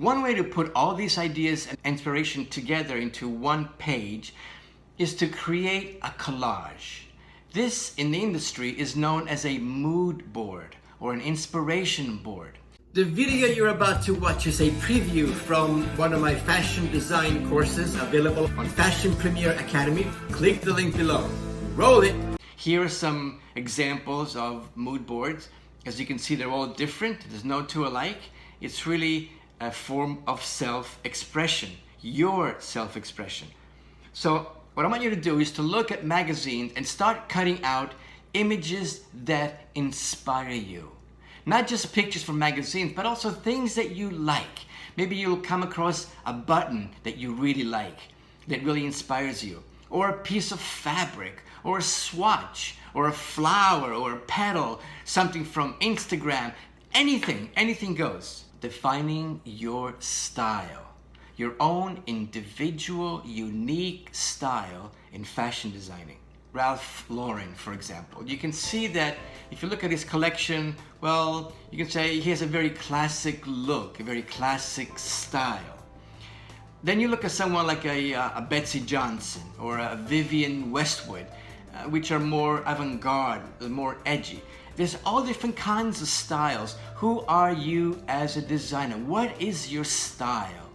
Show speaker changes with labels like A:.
A: One way to put all these ideas and inspiration together into one page is to create a collage. This in the industry is known as a mood board or an inspiration board. The video you're about to watch is a preview from one of my fashion design courses available on Fashion Premier Academy. Click the link below. Roll it! Here are some examples of mood boards. As you can see, they're all different. There's no two alike. It's really a form of self-expression, your self-expression. So what I want you to do is to look at magazines and start cutting out images that inspire you. Not just pictures from magazines, but also things that you like. Maybe you'll come across a button that you really like, that really inspires you, or a piece of fabric, or a swatch, or a flower, or a petal, something from Instagram. Anything goes. Defining your style, your own individual, unique style in fashion designing. Ralph Lauren, for example. You can see that if you look at his collection, well, you can say he has a very classic look, a very classic style. Then you look at someone like a Betsy Johnson or a Vivienne Westwood, which are more avant-garde, more edgy. There's all different kinds of styles. Who are you as a designer? What is your style?